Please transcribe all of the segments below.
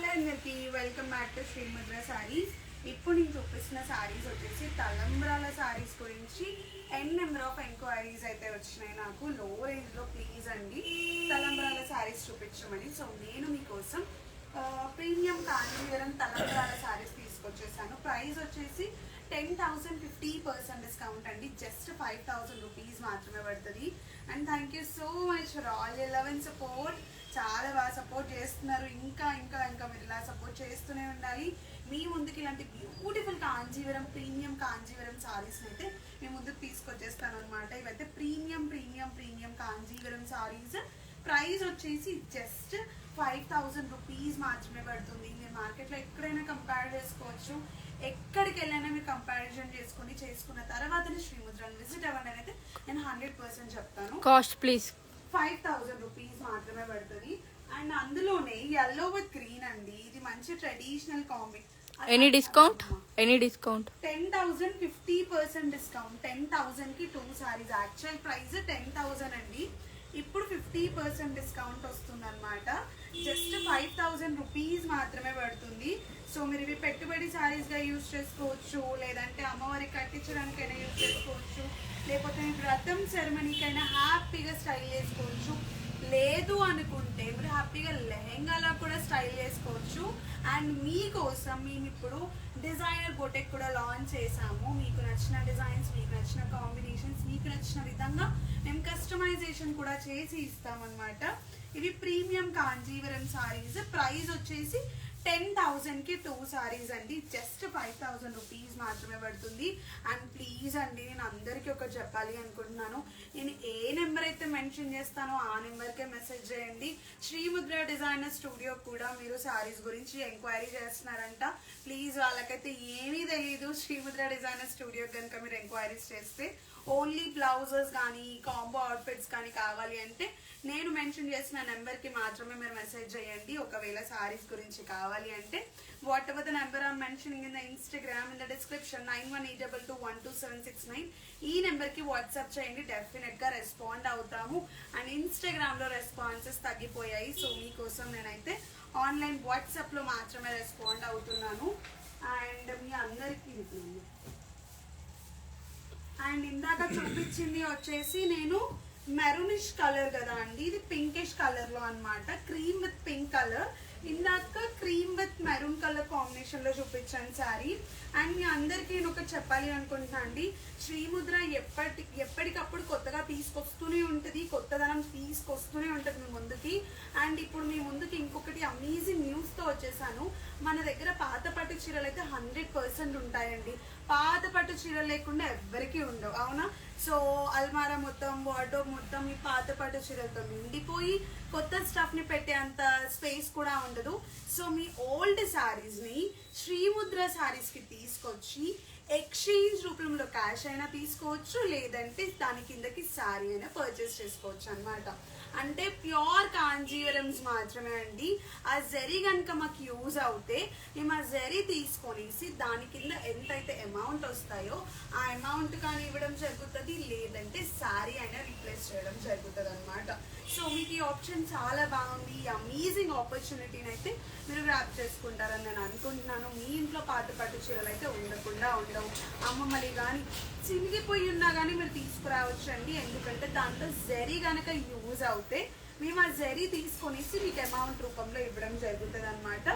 Hi అందరికి welcome back to Srimudra saris. ఇప్పుడు నేను చూపిస్తున్న సారీస్ వచ్చేసి తలంబ్రాల సారీస్ గురించి నెంబర్ ఆఫ్ ఎంక్వైరీస్ అయితే వచ్చినాయి నాకు. లో రేంజ్లో ప్లీజ్ అండి తలంబ్రాల సారీస్ చూపించమని. సో నేను మీకోసం ప్రీమియం కాంజీవరం తలంబ్రాల సారీస్ తీసుకొచ్చేసాను. ప్రైస్ వచ్చేసి 10,000 50% డిస్కౌంట్ అండి. జస్ట్ 5,000 రూపీస్ మాత్రమే పడుతుంది. And thank you so much for all your love and support. చాలా బాగా సపోర్ట్ చేస్తున్నారు. ఇంకా ఇంకా ఇంకా మీరు ఇలా సపోర్ట్ చేస్తూనే ఉండాలి. మీ ముందుకు ఇలాంటి బ్యూటిఫుల్ కాంజీవరం ప్రీమియం కాంజీవరం సారీస్ని అయితే మీ ముందుకు తీసుకొచ్చేస్తాను అనమాట. ఇవైతే premium premium premium Kanjeevaram saris. Price వచ్చేసి జస్ట్ 5,000 రూపీస్ మాత్రమే పడుతుంది. మీరు మార్కెట్లో ఎక్కడైనా కంపేర్ చేసుకోవచ్చు. ఎక్కడికి వెళ్ళైనా మీరు కంపారిజన్ చేసుకున్న తర్వాతనే శ్రీముద్రని విజిట్ అవ్వండి అయితే నేను 100% చెప్తాను. కాస్ట్ ప్లీజ్ 5,000 రూపీస్ మాత్రమే పడుతుంది. అండ్ అందులోనే ఎల్లో విత్ గ్రీన్ అండి. ఇది మంచి traditional combi. Any discount 10,000 50% discount. 10,000 కి 2 సారీస్. యాక్చువల్ ప్రైస్ 10,000 అండి. ఇప్పుడు 50% డిస్కౌంట్ వస్తుంది అనమాట. జస్ట్ 5,000 రూపీస్ మాత్రమే పడుతుంది. సో మీరు ఇవి పెట్టుబడి సారీస్ గా యూజ్ చేసుకోవచ్చు, లేదంటే అమ్మవారికి కట్టించడానికైనా యూజ్ చేసుకోవచ్చు, లేకపోతే మీ వ్రతం సెరమనీకైనా హ్యాపీగా స్టైల్ చేసుకోవచ్చు. లేదు అనుకుంటే మీరు హ్యాపీగా లెహెంగాలా కూడా స్టైల్ చేసుకోవచ్చు. అండ్ మీకోసం మేము ఇప్పుడు డిజైనర్ బొటెక్ కూడా లాంచ్ చేసాము. మీకు నచ్చిన డిజైన్స్, మీకు నచ్చిన కాంబినేషన్స్, మీకు నచ్చిన విధంగా మేము కస్టమైజేషన్ కూడా చేసి ఇస్తామన్నమాట. ఇవి ప్రీమియం కాంజీవరం సారీస్. ప్రైస్ వచ్చేసి 10,000 కి 2 సారీస్ అండి. జస్ట్ 5,000 రూపీస్ మాత్రమే పడుతుంది. అండ్ ప్లీజ్ అండి నేను అందరికీ ఒకటి చెప్పాలి అనుకుంటున్నాను. నేను ఏ నెంబర్ అయితే మెన్షన్ చేస్తానో ఆ నెంబర్కే మెసేజ్ చేయండి. శ్రీముద్ర డిజైనర్ స్టూడియో కూడా మీరు సారీస్ గురించి ఎంక్వైరీ చేస్తున్నారంట. ప్లీజ్ వాళ్ళకైతే ఏమీ తెలియదు. శ్రీముద్ర డిజైనర్ స్టూడియో కనుక మీరు ఎంక్వైరీస్ చేస్తే ఓన్లీ బ్లౌజెస్ కానీ కాంబో అవుట్ఫిట్స్ కానీ కావాలి అంటే నేను మెన్షన్ చేసిన నెంబర్కి మాత్రమే మీరు మెసేజ్ చేయండి. ఒకవేళ సారీస్ గురించి కావాలి అంటే whatever the number are mentioning in the Instagram in the description 9182212769 ఈ నెంబర్కి వాట్సాప్ చేయండి. డెఫినెట్గా రెస్పాండ్ అవుతాము. అండ్ ఇన్స్టాగ్రామ్లో రెస్పాన్సెస్ తగ్గిపోయాయి. సో మీకోసం నేనైతే ఆన్లైన్ వాట్సాప్లో మాత్రమే రెస్పాండ్ అవుతున్నాను. అండ్ మీ అందరికీ అండ్ ఇందాక చూపించింది వచ్చేసి నేను మెరూనిష్ కలర్ కదా అండి. ఇది పింకిష్ కలర్ లో అనమాట. Cream with pink colour. ఇందాక cream with maroon colour combination లో చూపించాను శారీ. అండ్ మీ అందరికీ నేను ఒకటి చెప్పాలి అనుకుంటున్నా అండి. శ్రీముద్ర ఎప్పటికప్పుడు కొత్తగా తీసుకొస్తూనే ఉంటుంది, కొత్తదనం తీసుకొస్తూనే ఉంటుంది మీ ముందుకి. అండ్ ఇప్పుడు మీ ముందుకి ఇంకొకటి అమేజింగ్ న్యూస్ తో వచ్చేసాను. మన దగ్గర పాత పట్టు చీరలు అయితే 100% ఉంటాయండి. పాత పట్టు చీరలు లేకుండా ఎవ్వరికీ ఉండవు, అవునా? సో అల్మారా మొత్తం, వార్డ్రోబ్ మొత్తం ఈ పాత పట్టు చీరలతో నిండిపోయి కొత్త స్టఫ్ ని పెట్టే అంత స్పేస్ కూడా ఉండదు. సో మీ ఓల్డ్ సారీస్ ని శ్రీముద్ర సారీస్ కి తీసుకొచ్చి ఎక్స్చేంజ్ రూపంలో క్యాష్ అయినా తీసుకోవచ్చు, లేదంటే దాని కిందకి సారీ అయినా పర్చేస్ చేసుకోవచ్చు అనమాట. అంటే ప్యూర్ కాంజీవరమ్స్ మాత్రమే అండి. ఆ జరీ కనుక మాకు యూజ్ అవుతే మేము ఆ జరీ తీసుకొనేసి దాని కింద ఎంతైతే అమౌంట్ వస్తాయో ఆ అమౌంట్ కానీ ఇవ్వడం జరుగుతుంది, లేదంటే శారీ అయినా రీప్లేస్ చేయడం జరుగుతుంది అనమాట. సో మీకు ఈ ఆప్షన్ చాలా బాగుంది. ఈ అమేజింగ్ ఆపర్చునిటీని అయితే మీరు గ్రాప్ చేసుకుంటారని నేను అనుకుంటున్నాను. మీ ఇంట్లో పాత పట్టు చీరలు అయితే ఉండకుండా ఉండవు. అమ్మమ్మలి కానీ చినిగిపోయి ఉన్నా కానీ మీరు తీసుకురావచ్చు అండి. ఎందుకంటే దాంట్లో జరీ కనుక యూజ్ అవుతే మేము ఆ జరీ తీసుకొనేసి మీకు అమౌంట్ రూపంలో ఇవ్వడం జరుగుతుంది అనమాట.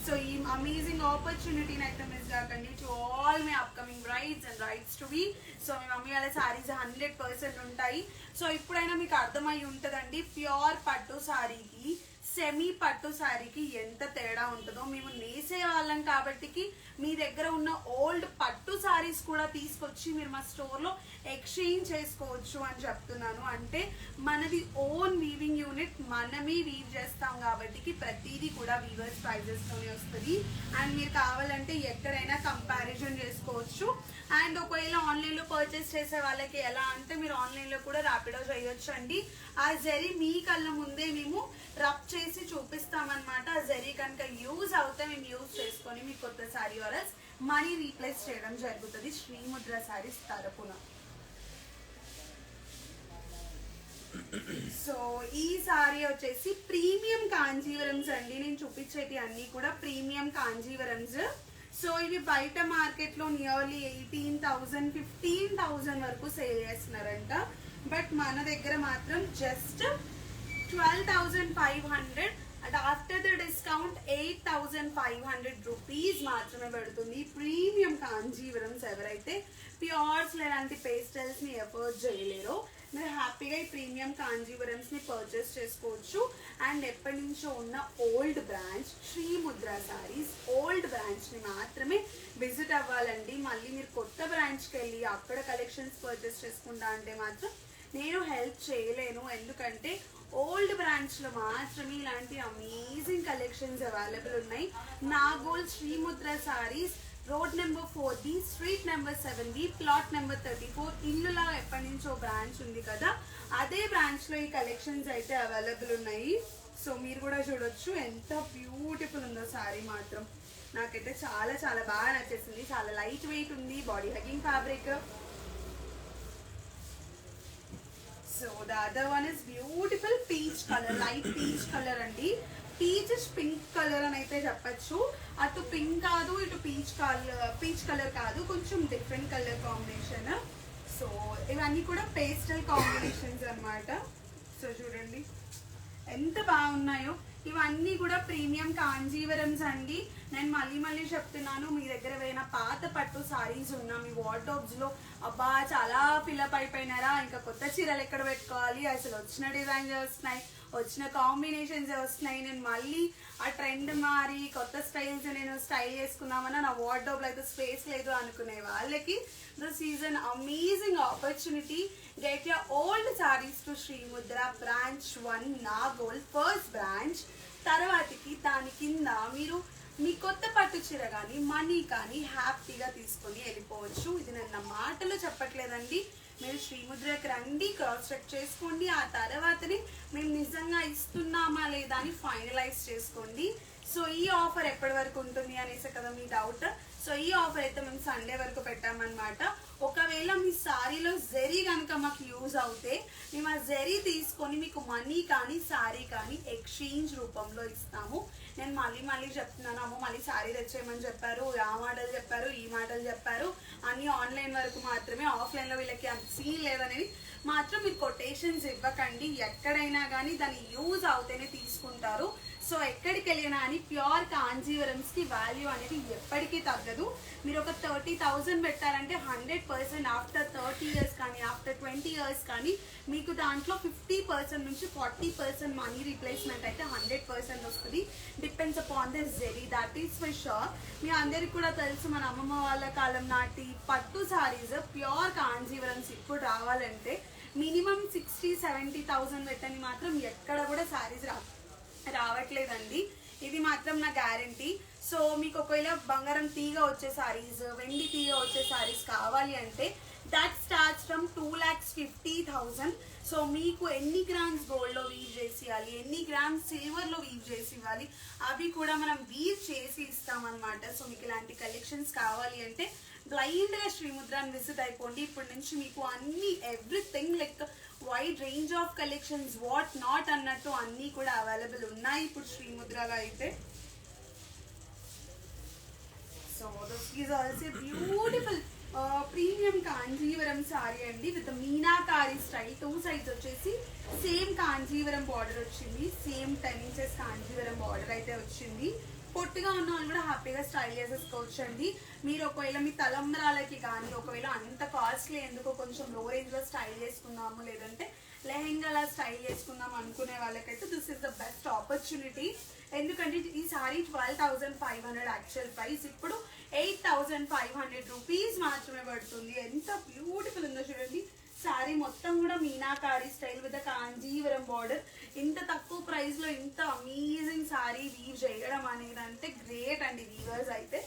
సో ఈ అమేజింగ్ ఆపర్చునిటీని అయితే మిస్ కాకండి. To all my upcoming brides and brides to be. So me mummy వాళ్ళ సారీస్ 100% ఉంటాయి. సో ఇప్పుడైనా మీకు అర్థమై ఉంటుందండి ప్యూర్ పట్టు సారీకి సెమీ పట్టు శారీకి ఎంత తేడా ఉంటుందో. మేము నేసే వాళ్ళం కాబట్టి మీ దగ్గర ఉన్న ఓల్డ్ పట్టు శారీస్ కూడా తీసుకొచ్చి మీరు మా స్టోర్లో ఎక్స్చేంజ్ చేసుకోవచ్చు అని చెప్తున్నాను. అంటే మనది ఓన్ వీవింగ్ యూనిట్, మనమే వీవ్ చేస్తాం కాబట్టి ప్రతిదీ కూడా వీవర్స్ ప్రైజెస్తోనే వస్తుంది. అండ్ మీరు కావాలంటే ఎక్కడైనా కంపారిజన్ చేసుకోవచ్చు. అండ్ ఒకవేళ ఆన్లైన్లో పర్చేస్ చేసే వాళ్ళకి ఎలా అంటే మీరు ఆన్లైన్లో కూడా ర్యాపిడో చేయొచ్చు అండి. ఆ జరీ మీ కళ్ళ ముందే మేము రబ్ చేసి చూపిస్తామన్నమాట. ఆ జరీ కనుక యూజ్ అవుతే మేము యూజ్ చేసుకొని మీ కొత్త శారీ ఆర్ఎల్స్ మనీ రీప్లేస్ చేయడం జరుగుతుంది శ్రీముద్ర శారీస్ తరపున. సో ఈ సారీ వచ్చేసి ప్రీమియం కాంజీవరమ్స్ అండి. నేను చూపించేటి అన్ని కూడా ప్రీమియం కాంజీవరమ్స్. సో ఇవి బయట మార్కెట్ లో నియర్లీ 18,000 15,000 వరకు సేల్ చేస్తున్నారంట. బట్ మన దగ్గర మాత్రం just 12,500 and after the discount 8,500 rupees మాత్రమే పడుతుంది. ప్రీమియం కాంజీవరమ్స్ ఎవరైతే ప్యూర్స్ లేదంటే పేస్టల్స్ ని ఎఫర్ట్ చేయలేరో మీరు హ్యాపీగా ఈ ప్రీమియం కాంజీవరమ్స్ ని పర్చేస్ చేసుకోవచ్చు. అండ్ ఎప్పటి నుంచో ఉన్న old branch Srimudra Sarees old branch ని మాత్రమే విజిట్ అవ్వాలండి. మళ్ళీ మీరు కొత్త బ్రాంచ్కి వెళ్ళి అక్కడ కలెక్షన్స్ పర్చేస్ చేసుకుంటా అంటే మాత్రం నేను హెల్ప్ చేయలేను. ఎందుకంటే ఓల్డ్ బ్రాంచ్ లో మాత్రమే ఇలాంటి అమేజింగ్ కలెక్షన్స్ అవైలబుల్ ఉన్నాయి. Nagole Srimudra Sarees road number 4B, street number 7B, plot number 34. ఇల్లులా ఎప్పటి నుంచో బ్రాంచ్ ఉంది కదా, అదే బ్రాంచ్ లో ఈ కలెక్షన్స్ అయితే అవైలబుల్ ఉన్నాయి. సో మీరు కూడా చూడొచ్చు ఎంత బ్యూటిఫుల్ ఉందో సారీ. మాత్రం నాకైతే చాలా చాలా బాగా నచ్చేసింది. చాలా లైట్ వెయిట్ ఉంది, body hugging fabric. So the other one is beautiful peach colour, light peach colour అండి. పీచ్ పింక్ కలర్ అని అయితే చెప్పచ్చు. అటు పింక్ కాదు, ఇటు పీచ్ కలర్ కాదు, కొంచెం డిఫరెంట్ కలర్ కాంబినేషన్. సో ఇవన్నీ కూడా పేస్టల్ కాంబినేషన్స్ అన్నమాట. సో చూడండి ఎంత బాగున్నాయో. ఇవన్నీ కూడా ప్రీమియం కాంజీవరమ్స్ అండి. నేను మళ్ళీ చెప్తున్నాను, మీ దగ్గర ఏమైనా పాత పట్టు సారీస్ ఉన్నా మీ వార్డ్రోబ్స్ లో అబ్బా చాలా ఫిల్అప్ అయిపోయినారా, ఇంకా కొత్త చీరలు ఎక్కడ పెట్టుకోవాలి, అసలు వచ్చిన డిజైన్స్ వస్తున్నాయి, వచ్చిన కాంబినేషన్స్ వస్తున్నాయి, నేను మళ్ళీ ఆ ట్రెండ్ మారి కొత్త స్టైల్స్ నేను స్టైల్ చేసుకుందామన్నా నా వార్డ్రోబ్ లో అయితే స్పేస్ లేదు అనుకునే వాళ్ళకి this is an amazing opportunity. Get your old saris to Srimudra branch 1 Nagole first branch. తర్వాతకి దాని కింద మీరు మీ కొత్త పట్టు చీర కానీ మనీ కానీ హ్యాపీగా తీసుకొని వెళ్ళిపోవచ్చు. ఇది నేను నా మాటలు చెప్పట్లేదండి. మీరు శ్రీముద్రకి రండి, క్రాస్ చెక్ చేసుకోండి. ఆ తర్వాతనే మేము నిజంగా ఇస్తున్నామా లేదా అని ఫైనలైజ్ చేసుకోండి. సో ఈ ఆఫర్ ఎప్పటి వరకు ఉంటుంది అనేసి కదా మీ డౌట్. సో ఈ ఆఫర్ అయితే మేము సండే వరకు పెట్టామన్నమాట. ఒకవేళ మీ సారీలో జరీ కనుక మాకు యూజ్ అవుతే మేము ఆ జరీ తీసుకొని మీకు మనీ కానీ సారీ కానీ ఎక్స్చేంజ్ రూపంలో ఇస్తాము. నేను మళ్ళీ చెప్తున్నాను, అమ్మో మళ్ళీ సారీ తెచ్చేయమని చెప్పారు, ఆ మాటలు చెప్పారు, ఈ మాటలు చెప్పారు, అన్ని ఆన్లైన్ వరకు మాత్రమే, ఆఫ్లైన్ లో వీళ్ళకి అంత సీన్ లేదనేది మాత్రం మీరు కొటేషన్స్ ఇవ్వకండి. ఎక్కడైనా కానీ దాని యూజ్ అవుతేనే తీసుకుంటారు. సో ఎక్కడికి వెళ్ళినా అని ప్యూర్ కాంజీవరమ్స్ కి వాల్యూ అనేది ఎప్పటికీ తగ్గదు. మీరు ఒక 30,000 పెట్టారంటే 100% ఆఫ్టర్ 30 ఇయర్స్ కానీ ఆఫ్టర్ 20 ఇయర్స్ కానీ మీకు దాంట్లో 50% నుంచి 40% మనీ రీప్లేస్మెంట్ అయితే 100% వస్తుంది. Depends upon the zari, that is for sure. మీ అందరికి కూడా తెలుసు, మన అమ్మమ్మ వాళ్ళ కాలం నాటి పట్టు సారీస్ ప్యూర్ కాంజీవరమ్స్ ఇప్పుడు రావాలంటే మినిమం 60-70,000 పెట్టని మాత్రం ఎక్కడ కూడా సారీస్ రావట్లేదండి. ఇది మాత్రం నా గ్యారంటీ. సో మీకు ఒకవేళ బంగారం తీగ వచ్చే సారీస్, వెండి తీగ వచ్చే సారీస్ కావాలి అంటే దట్ స్టార్ట్స్ ఫ్రమ్ 2,50,000. సో మీకు ఎన్ని గ్రామ్స్ గోల్డ్ లో వీవ్ చేసి ఇవ్వాలి, ఎన్ని గ్రామ్స్ సిల్వర్ లో వీవ్ చేసి ఇవ్వాలి, అవి కూడా మనం వీవ్ చేసి ఇస్తామన్నమాట. సో మీకు ఇలాంటి కలెక్షన్స్ కావాలి అంటే బ్లైండ్ గా శ్రీముద్రాన్ని విజిట్ అయిపోండి. ఇప్పటి నుంచి మీకు అన్ని everything like wide range of collections what not అన్నట్టు అన్ని కూడా అవైలబుల్ ఉన్నాయి ఇప్పుడు శ్రీముద్రలో అయితే. So this is also beautiful premium Kanjeevaram sorry అండి విత్ మీనాకారి స్టైల్. 2 సైడ్స్ వచ్చేసి సేమ్ కాంజీవరం బార్డర్ వచ్చింది, సేమ్ 10 ఇంచెస్ కాంజీవరం బార్డర్ అయితే వచ్చింది. పొట్టిగా ఉన్న వాళ్ళు కూడా హ్యాపీగా స్టైల్ చేసేసుకోవచ్చు అండి. మీరు ఒకవేళ మీ తలంబ్రాలకి కానీ ఒకవేళ అంత కాస్ట్లీ ఎందుకో కొంచెం లో రేంజ్ లో స్టైల్ చేసుకుందాము, లేదంటే లెహెంగాలా స్టైల్ చేసుకుందాం అనుకునే వాళ్ళకైతే this is the best opportunity. ఎందుకంటే ఈ సారీ 12,500 యాక్చువల్ ప్రైస్, ఇప్పుడు 8,500 రూపీస్ మాత్రమే పడుతుంది. ఎంత బ్యూటిఫుల్ ఉందో చూడండి. సారీ మొత్తం కూడా meenakari style with Kanjeevaram border. ఇంత తక్కువ ప్రైస్ లో ఇంత అమేజింగ్ సారీ వీవ్ చేయడం అనేది అంటే గ్రేట్ అండి వీవర్స్ అయితే.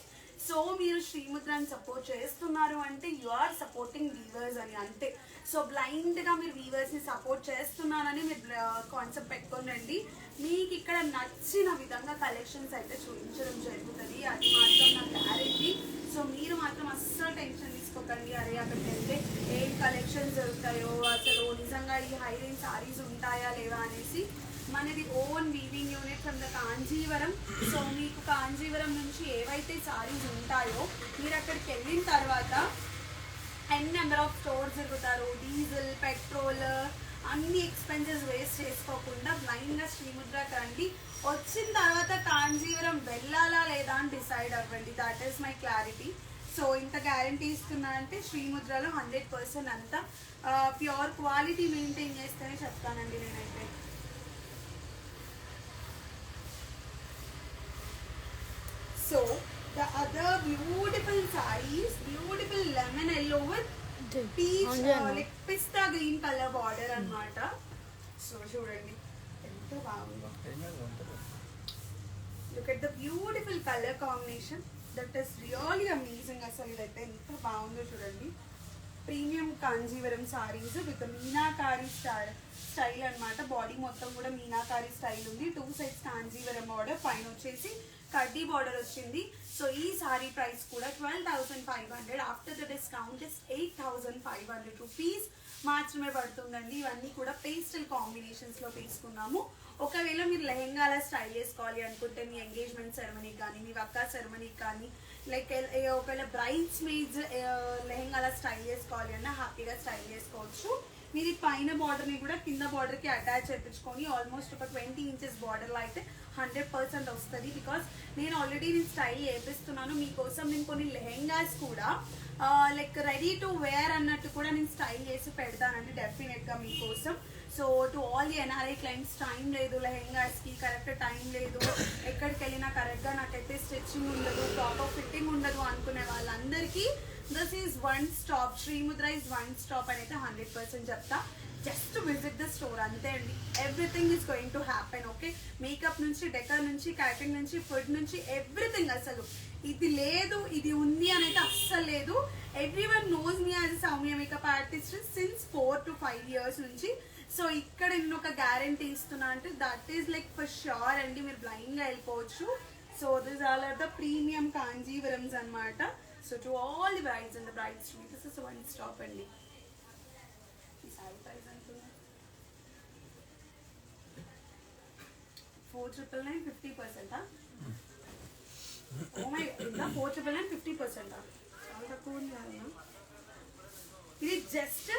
సో మీరు శ్రీముద్రాన్ని సపోర్ట్ చేస్తున్నారు అంటే యు ఆర్ సపోర్టింగ్ వీవర్స్ అని అంతే. సో బ్లైండ్ గా మీరు వీవర్స్ ని సపోర్ట్ చేస్తున్నారని మీరు కాన్సెప్ట్ పెట్టుకోనండి. మీకు ఇక్కడ నచ్చిన విధంగా కలెక్షన్స్ అయితే చూపించడం జరుగుతుంది, అది మాత్రం నాకు గ్యారెంటీ. సో మీరు మాత్రం అస్సలు టెన్షన్ తీసుకోకండి, అరే అక్కడికి వెళ్తే ఏ ఏం కలెక్షన్స్ దొరుకుతాయో, అసలు నిజంగా ఈ హై రేంజ్ సారీస్ ఉంటాయా లేవా అనేసి, మనది own weaving unit from the Kanjeevaram. So మీకు కాంజీవరం నుంచి ఏవైతే సారీస్ ఉంటాయో మీరు అక్కడికి వెళ్ళిన తర్వాత ఎన్ నెంబర్ ఆఫ్ స్టోర్స్ తిరుగుతారు, డీజిల్ పెట్రోల్ అన్ని ఎక్స్పెన్సెస్ వేస్ట్ చేసుకోకుండా బ్లైండ్గా శ్రీముద్రకి రండి. వచ్చిన తర్వాత కాంజీవరం వెళ్ళాలా లేదా అని డిసైడ్ అవ్వండి. That is my clarity. So ఇంత గ్యారంటీ ఇస్తున్నా అంటే శ్రీముద్రలో 100% అంతా ప్యూర్ క్వాలిటీ మెయింటైన్ చేస్తేనే చెప్తానండి నేనైతే. So the other beautiful sarees, beautiful lemon yellow with peach like pista green color border అన్నమాట. సో చూడండి ఎంత బాగుందో. Look at the beautiful color combination. That is really amazing. అసలు ఇదైతే ఎంత బాగుందో చూడండి. Premium Kanjeevaram saris with meenakari style అన్నమాట. బాడీ మొత్తం కూడా మీనాకారి స్టైల్ ఉంది. 2 సైడ్స్ కాంజీవరం బార్డర్, పైన వచ్చేసి కడ్డీ బార్డర్ వచ్చింది. సో ఈ సారీ ప్రైస్ కూడా 12,500. After the discount is 8,500 rupees మాత్రమే పడుతుందండి. ఇవన్నీ కూడా పేస్టల్ కాంబినేషన్స్ లో తీసుకున్నాము. ఒకవేళ మీరు లెహెంగాల స్టైల్ చేసుకోవాలి అనుకుంటే, మీ ఎంగేజ్మెంట్ సెరమనీకి కానీ, మీ వక్కా సెరమనీకి కానీ, లైక్ ఒకవేళ బ్రైడ్స్ మేడ్స్ లెహెంగాల స్టైల్ చేసుకోవాలి అన్నా హ్యాపీగా స్టైల్ చేసుకోవచ్చు. మీరు పైన బార్డర్ని కూడా కింద బార్డర్కి అటాచ్ చేయించుకొని ఆల్మోస్ట్ ఒక 20 ఇంచెస్ బార్డర్లో అయితే 100% వస్తుంది. బికాస్ నేను ఆల్రెడీ స్టైల్ చేపిస్తున్నాను మీకోసం. నేను కొన్ని లెహెంగాస్ కూడా లైక్ రెడీ టు వేర్ అన్నట్టు కూడా నేను స్టైల్ చేసి పెడతానండి డెఫినెట్గా మీకోసం. So to all the NRI clients, time లేదు లెహెంగాస్కి, కరెక్ట్ టైం లేదు, ఎక్కడికి వెళ్ళినా కరెక్ట్గా నాకైతే స్టిచ్చింగ్ ఉండదు, ప్రాపర్ ఫిట్టింగ్ ఉండదు అనుకునే వాళ్ళందరికీ this is one stop. Srimudra is one stop అని అయితే 100% చెప్తా. జస్ట్ విజిట్ ద స్టోర్ అంతే అండి. Everything is going to happen. Okay, makeup నుంచి, డెకర్ నుంచి, క్యాటరింగ్ నుంచి, ఫుడ్ నుంచి ఎవ్రీథింగ్. అసలు ఇది లేదు ఇది ఉంది అని అయితే అస్సలు లేదు. Everyone knows me as Soumya makeup artist since 4 to 5 years నుంచి. సో ఇక్కడ నేను ఒక గ్యారంటీ ఇస్తున్నా అంటే that is like for sure అండి. మీరు బ్లైండ్గా వెళ్ళిపోవచ్చు. So this all are the premium Kanjeevarams అన్నమాట. So to all the brides and the brides this is one stop అండి. ఈ సారీ ప్రైస్ అంటున్నా 4,999 50%. ఓ మై ఇంకా 4,999 50%. చాలా తక్కువ ఉంది కదా. ఇది జస్ట్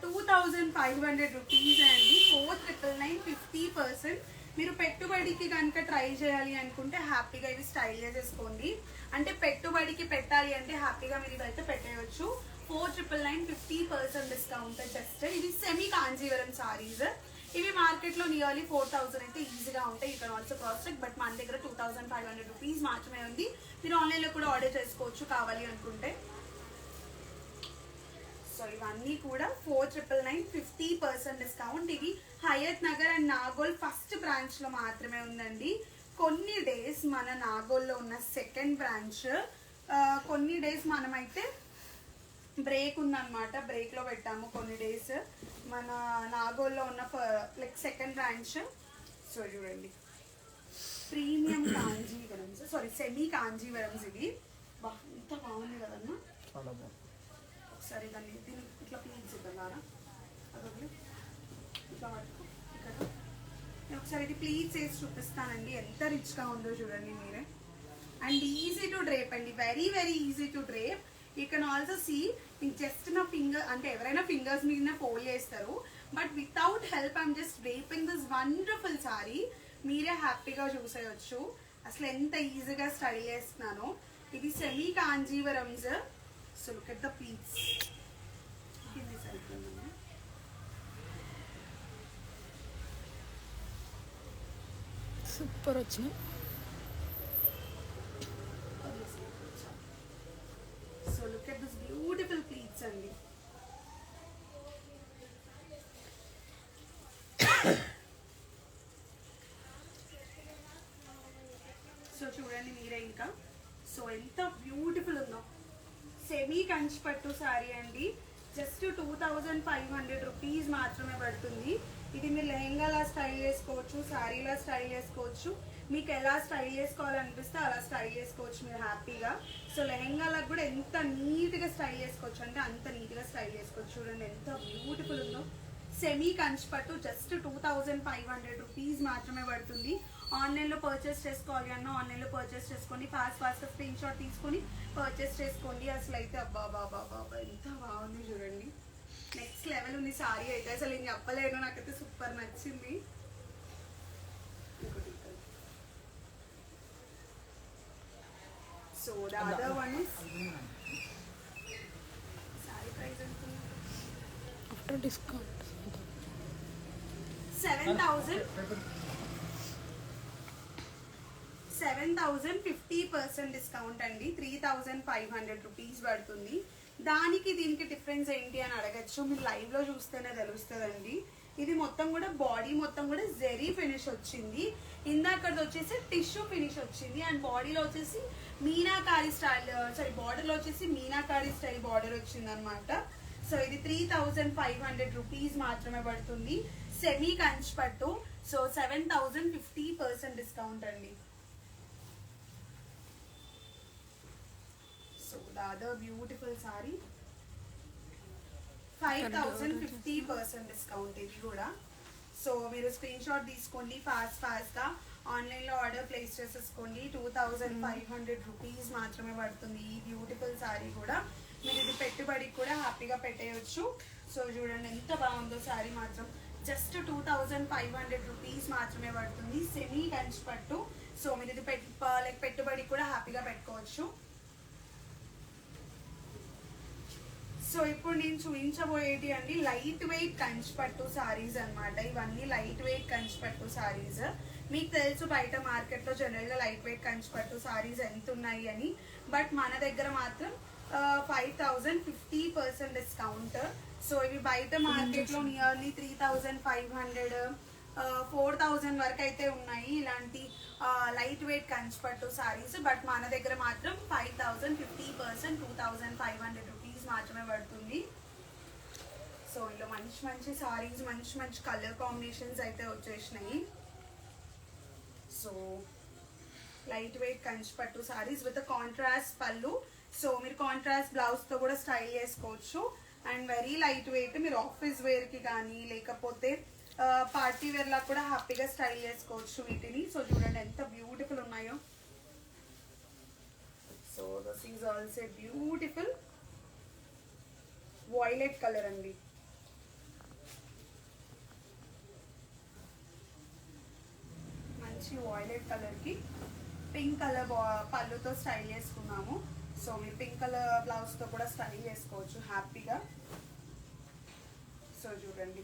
2,500 రూపీస్ అండి. 4,999 50%. మీరు పెట్టుబడికి కనుక ట్రై చేయాలి అనుకుంటే హ్యాపీగా ఇవి స్టైల్ చేసేసుకోండి. అంటే పెట్టుబడికి పెట్టాలి అంటే హ్యాపీగా మీరు ఇదైతే పెట్టేయచ్చు. 4,999 50% డిస్కౌంట్ జస్ట్. ఇది సెమీ కాంజీవరం సారీస్. ఇవి మార్కెట్లో నియర్లీ 4,000 అయితే ఈజీగా ఉంటాయి. You can also cross check. But మన దగ్గర 2,500 రూపీస్ మాత్రమే ఉంది. మీరు ఆన్లైన్లో కూడా ఆర్డర్ చేసుకోవచ్చు కావాలి అనుకుంటే. సో ఇవన్నీ కూడా 4,999 50% డిస్కౌంట్. ఇవి హయత్ నగర్ అండ్ నాగోల్ ఫస్ట్ బ్రాంచ్లో మాత్రమే ఉందండి. కొన్ని డేస్ మన నాగోల్లో ఉన్న సెకండ్ బ్రాంచ్, కొన్ని డేస్ మనమైతే బ్రేక్ ఉందన్నమాట. బ్రేక్లో పెట్టాము కొన్ని డేస్ మన నాగోల్లో ఉన్న లైక్ సెకండ్ బ్రాంచ్. సో చూడండి ప్రీమియం కాంజీవరమ్స్, సారీ సెమీ కాంజీవరమ్స్. ఇవి ఇంత బాగుంది కదన్నా. ఒకసారి దాన్ని ఇట్లా ప్లీజ్ ఇద్దాం అదొకటి ఇట్లా పట్టుకో. ఇక్కడ నేను ఒకసారి ఇది ప్లీజ్ చేసి చూపిస్తానండి ఎంత రిచ్గా ఉందో చూడండి మీరే. అండ్ ఈజీ టు డ్రేప్ అండి, very very easy to drape. You can also see just నా ఫింగర్ అంటే ఎవరైనా ఫింగర్స్ మీద ఫోల్డ్ చేస్తారు. But without help I'm just draping this wonderful sari. మీరే హ్యాపీగా చూసేయచ్చు అసలు ఎంత ఈజీగా స్టైల్ చేస్తున్నానో. ఇది semi Kanjeevarams. So look at the pleats. Super వచ్చినాయి. So look at this beautiful pleats అండి. సో చూడండి మీరే ఇంకా. సో ఎంత బ్యూటిఫుల్ ఉందో. సెమీ కంచిపట్టు సారీ అండి. జస్ట్ 2,500 రూపీస్ మాత్రమే పడుతుంది. ఇది మీరు లెహెంగాలా స్టైల్ చేసుకోవచ్చు, శారీలా స్టైల్ చేసుకోవచ్చు. మీకు ఎలా స్టైల్ చేసుకోవాలనిపిస్తే అలా స్టైల్ చేసుకోవచ్చు మీరు హ్యాపీగా. సో లెహెంగాలకు కూడా ఎంత నీట్గా స్టైల్ చేసుకోవచ్చు అంటే అంత నీట్గా స్టైల్ చేసుకోవచ్చు. చూడండి ఎంత బ్యూటిఫుల్ ఉందో. సెమీ కంచిపట్టు జస్ట్ 2500 రూపీస్ మాత్రమే పడుతుంది. ఆన్లైన్లో పర్చేస్ చేసుకోవాలి అన్న ఆన్లైన్లో పర్చేస్ చేసుకోండి. ఫాస్ట్గా స్క్రీన్ షాట్ తీసుకొని పర్చేస్ చేసుకోండి. అసలు అయితే అబ్బా బాబా బాబా ఎంత బాగుంది చూడండి. నెక్స్ట్ లెవెల్ ఉంది సారీ అయితే, అసలు నేను చెప్పలేను, నాకైతే సూపర్ నచ్చింది. So the other one is sorry price ఎంత ఆఫ్టర్ డిస్కౌంట్ 7,050% డిస్కౌంట్ అండి. 3,500 రూపీస్ పడుతుంది. దానికి దీనికి డిఫరెన్స్ ఏంటి అని అడగచ్చు, మీరు లైవ్ లో చూస్తేనే తెలుస్తుందండి. ఇది మొత్తం కూడా బాడీ మొత్తం కూడా జెరీ ఫినిష్ వచ్చింది. ఇందాకది వచ్చేసి టిష్యూ ఫినిష్ వచ్చింది. అండ్ బాడీలో వచ్చేసి మీనాకారి స్టైల్ సారీ బార్డర్లో వచ్చేసి మీనాకారి స్టైల్ బార్డర్ వచ్చింది అనమాట. సో ఇది 3,500 రూపీస్ మాత్రమే పడుతుంది. సెమీ కంచిపట్టు. సో 7,050% డిస్కౌంట్ అండి. So the other beautiful sorry 5,050% discount ఇది కూడా. సో మీరు స్క్రీన్ షాట్ తీసుకోండి ఫాస్ట్గా ఆన్లైన్లో ఆర్డర్ ప్లేస్ చేసేసుకోండి. 2,500 రూపీస్ మాత్రమే పడుతుంది ఈ బ్యూటిఫుల్ సారీ కూడా. మీరు ఇది పెట్టుబడికి కూడా హ్యాపీగా పెట్టేయచ్చు. సో చూడండి ఎంత బాగుందో సారీ మాత్రం. జస్ట్ 2,500 రూపీస్ మాత్రమే పడుతుంది. సెమీ కంచిపట్టు. సో మీరు ఇది పెట్టుబడికి కూడా హ్యాపీగా పెట్టుకోవచ్చు. సో ఇప్పుడు నేను చూపించబోయేటి అండి లైట్ వెయిట్ కంచిపట్టు సారీస్ అనమాట. ఇవన్నీ లైట్ వెయిట్ కంచిపట్టు సారీస్. మీకు తెలుసు బయట మార్కెట్లో జనరల్గా లైట్ వెయిట్ కంచిపట్టు సారీస్ ఎంత ఉన్నాయి అని, బట్ మన దగ్గర మాత్రం 5,050% డిస్కౌంట్. సో ఇవి బయట మార్కెట్లో నియర్లీ 3,500 4,000 వరకు అయితే ఉన్నాయి ఇలాంటి light weight Kanchipattu saris. But మన దగ్గర మాత్రం 5,050% 2,500 రూపీస్ మాత్రమే పడుతుంది. సో ఇలా మంచి మంచి సారీస్ మంచి మంచి కలర్ కాంబినేషన్స్ అయితే వచ్చేసినాయి. So light weight Kanchipattu saris with contrast పళ్ళు. సో మీరు కాంట్రాస్ట్ బ్లౌజ్తో కూడా స్టైల్ చేసుకోవచ్చు. అండ్ వెరీ లైట్ వెయిట్, మీరు ఆఫీస్ వేర్కి కానీ లేకపోతే పార్టీ వేర్లా కూడా హ్యాపీగా స్టైల్ చేసుకోవచ్చు వీటిని. సో చూడండి ఎంత బ్యూటిఫుల్ ఉన్నాయో. So this is also beautiful violet colour అండి. మంచి వాయిలెట్ కలర్కి పింక్ కలర్ పళ్ళుతో స్టైల్ చేసుకున్నాము. సో మీరు పింక్ కలర్ బ్లౌజ్తో కూడా స్టైల్ చేసుకోవచ్చు హ్యాపీగా. సో చూడండి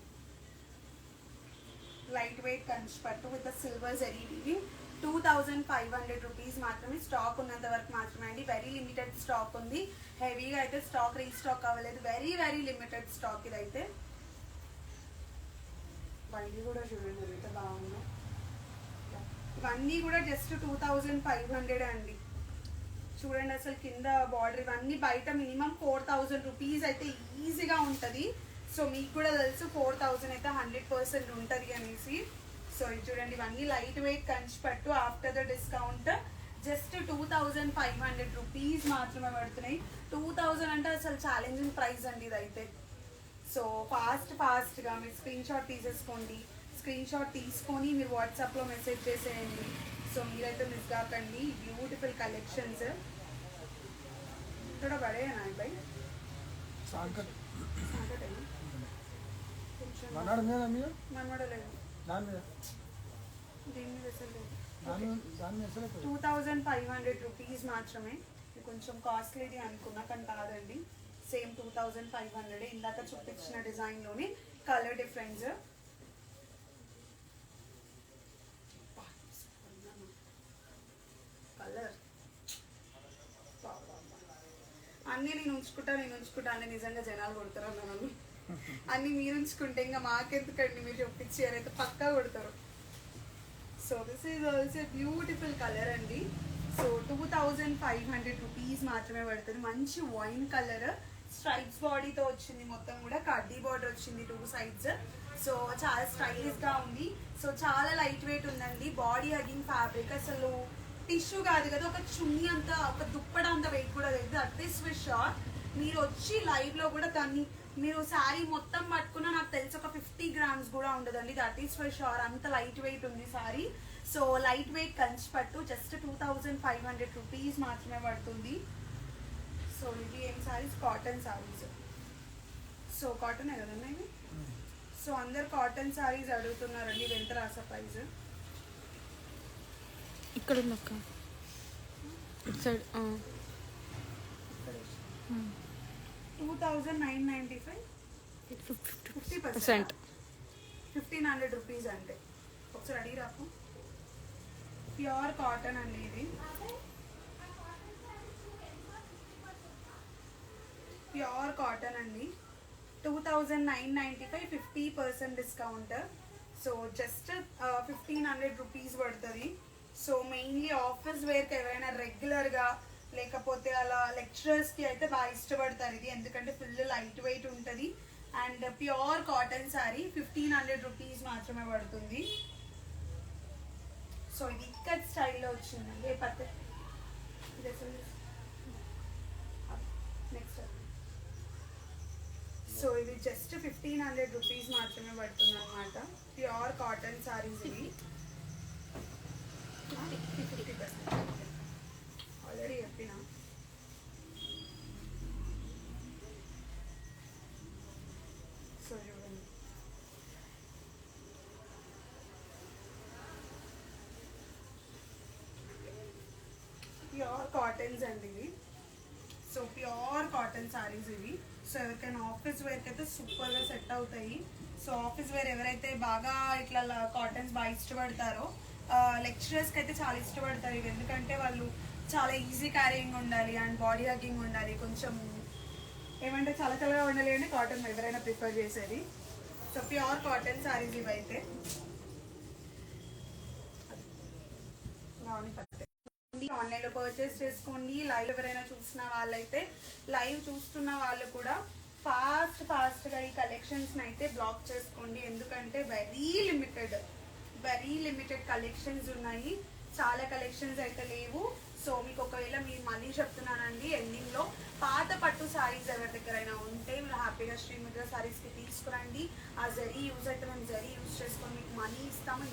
light weight Kanchipattu with silver zari weaving. 2,500 rupees మాత్రమే. స్టాక్ ఉన్నంత వరకు మాత్రమే అండి. వెరీ లిమిటెడ్ స్టాక్ ఉంది. హెవీగా అయితే స్టాక్ రీస్టాక్ అవ్వలేదు. వెరీ వెరీ లిమిటెడ్ స్టాక్ ఇదైతే. బండి కూడా చూడండి ఎంత బాగుందో. ఇవన్నీ కూడా జస్ట్ 2,500 అండి. చూడండి అసలు కింద బార్డర్ ఇవన్నీ బయట మినిమం 4,000 రూపీస్ అయితే ఈజీగా ఉంటుంది. సో మీకు కూడా తెలుసు 4,000 అయితే 100% ఉంటుంది అనేసి. సో ఇది చూడండి ఇవన్నీ light weight Kanchipattu. After the discount just 2,500 rupees మాత్రమే పడుతున్నాయి. 2,000 అంటే అసలు ఛాలెంజింగ్ ప్రైస్ అండి ఇదైతే. సో ఫాస్ట్గా మీరు స్క్రీన్ షాట్ తీసేసుకోండి. స్క్రీన్ షాట్ తీసుకొని మీరు వాట్సాప్లో మెసేజ్ చేసేయండి. సో మీరైతే మిస్ కాకండి బ్యూటిఫుల్ కలెక్షన్స్. थोड़ा बड़े हैं ना भाई సాగర్ సాగర్ కొంచెం మనడనేనా మీరు మనడలేదు దాని మీద దీని మీద అసలు దాని మీద అసలు 2,500 రూపీస్ మాత్రమే. ఇది కొంచెం కాస్ట్లీది అనుకున్నా కానీ కాదండి. సేమ్ 2,500. ఇందాక చూపించిన డిజైన్లోనే కలర్ డిఫరెన్స్. కలర్ అన్నీ నేను ఉంచుకుంటా అంటే నిజంగా జనాలు కొడతారు నన్ను. అన్నీ మీరు ఉంచుకుంటే ఇంకా మాకెందుకండి, మీరు చూపించారు అయితే పక్కా కొడతారు. So this is also beautiful colour అండి. సో 2,500 రూపీస్ మాత్రమే పడుతుంది. మంచి వైన్ కలర్ స్ట్రైప్స్ బాడీతో వచ్చింది. మొత్తం కూడా కడ్డీ బార్డర్ వచ్చింది 2 sides. సో చాలా స్టైలిష్గా ఉంది. సో చాలా లైట్ వెయిట్ ఉందండి. బాడీ హగ్గింగ్ ఫ్యాబ్రిక్, అసలు టిష్యూ కాదు కదా, ఒక చున్నీ అంత, ఒక దుప్పడ అంత వెయిట్ కూడా లేదు. That is for sure. మీరు వచ్చి లైవ్లో కూడా దాన్ని మీరు శారీ మొత్తం పట్టుకున్నా నాకు తెలిసి ఒక 50 grams కూడా ఉండదండి. That is for sure. అంత లైట్ వెయిట్ ఉంది sari. So light weight Kanchi పట్టు జస్ట్ 2500 రూపీస్ మాత్రమే పడుతుంది. సో ఇది ఏం శారీస్? కాటన్ శారీస్. సో కాటనే కదన్నా ఇవి. సో అందరు కాటన్ శారీస్ అడుగుతున్నారండి. ఇది ఎంత రాసా ప్రైస్? ఇక్కడ ఉంది అక్క, ఇటు సైడ్. 2995, 50%, 1500 రూపీస్ అంటే. ఒకసారి అడిగి రాకు. ప్యూర్ కాటన్ అండి ఇది. ప్యూర్ కాటన్ అండి. 2995, 50% డిస్కౌంట్. సో జస్ట్ 1500 రూపీస్ పడుతుంది. సో మెయిన్లీ ఆఫీస్ వేర్కి ఎవరైనా రెగ్యులర్గా లేకపోతే అలా లెక్చరర్స్కి అయితే బాగా ఇష్టపడతారు ఇది, ఎందుకంటే ఫుల్ లైట్ వెయిట్ ఉంటుంది. And pure cotton sari 1500 rupees మాత్రమే పడుతుంది. సో ఇది ఇక్కత్ స్టైల్లో వచ్చిందండి. ఏ పత్తే నెక్స్ట్. సో ఇది జస్ట్ 1500 రూపీస్ మాత్రమే పడుతుంది అనమాట. ప్యూర్ కాటన్ శారీస్ ఇవి. 50% ఆల్రెడీ చెప్పిన. సో చూడండి, ప్యూర్ కాటన్స్ అండి ఇవి. సో ప్యూర్ కాటన్ శారీస్ ఇవి. సో ఎవరికైనా ఆఫీస్ వేర్కి అయితే సూపర్గా సెట్ అవుతాయి. సో ఆఫీస్ వేర్ ఎవరైతే బాగా ఇట్లా కాటన్స్ బాగా ఇష్టపడతారో, లెక్చరర్స్కి అయితే చాలా ఇష్టపడతారు ఇవి, ఎందుకంటే వాళ్ళు చాలా ఈజీ క్యారీయింగ్ ఉండాలి అండ్ బాడీ హగ్గింగ్ ఉండాలి, కొంచెం ఏమంటే చాలా చల్లగా ఉండాలి అంటే కాటన్ ఎవరైనా ప్రిఫర్ చేసేది. సో ప్యూర్ కాటన్ శారీస్ ఇవి అయితే. ఆన్లైన్లో పర్చేస్ చేసుకోండి. లైవ్ ఎవరైనా చూసిన వాళ్ళైతే, లైవ్ చూస్తున్న వాళ్ళు కూడా ఫాస్ట్గా ఈ కలెక్షన్స్ని అయితే బ్లాక్ చేసుకోండి, ఎందుకంటే వెరీ లిమిటెడ్ కలెక్షన్స్ ఉన్నాయి. చాలా కలెక్షన్స్ అయితే లేవు. సో మీకు ఒకవేళ మీరు మళ్ళీ చెప్తున్నానండి, ఎండింగ్లో పాత పట్టు శారీస్ ఎవరి దగ్గరైనా ఉంటే మీరు హ్యాపీగా శ్రీముద్ర శారీస్కి తీసుకురండి. ఆ జరీ యూజ్ అయితే మేము జరీ యూజ్ చేసుకొని మీకు మనీ ఇస్తాము.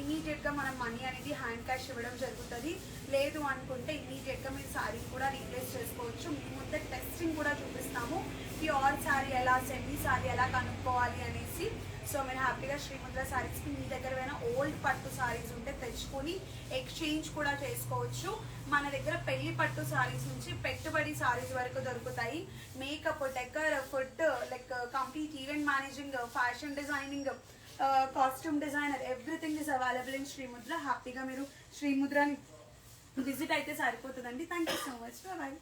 ఇమీడియట్గా మనం మనీ అనేది హ్యాండ్ క్యాష్ ఇవ్వడం జరుగుతుంది. లేదు అనుకుంటే ఇమీడియట్గా మీరు శారీ కూడా రీప్లేస్ చేసుకోవచ్చు. మీ ముందే టెస్టింగ్ కూడా చూపిస్తాము, ప్యూర్ శారీ ఎలా, సెమీ శారీ ఎలా కనుక్కోవాలి అనేసి. సో మీరు హ్యాపీగా శ్రీముద్ర శారీస్కి మీ దగ్గర ఏమైనా ఓల్డ్ పట్టు శారీస్ ఉంటే తెచ్చుకొని ఎక్స్చేంజ్ కూడా చేసుకోవచ్చు. మన దగ్గర పెళ్లి పట్టు శారీస్ నుంచి పెట్టుబడి శారీస్ వరకు దొరుకుతాయి. Makeup, decor, food, like complete event managing, fashion designing, costume designer, everything is available in Srimudra. హ్యాపీగా మీరు శ్రీముద్రని విజిట్ అయితే సరిపోతుందండి. Thank you so much. Bye.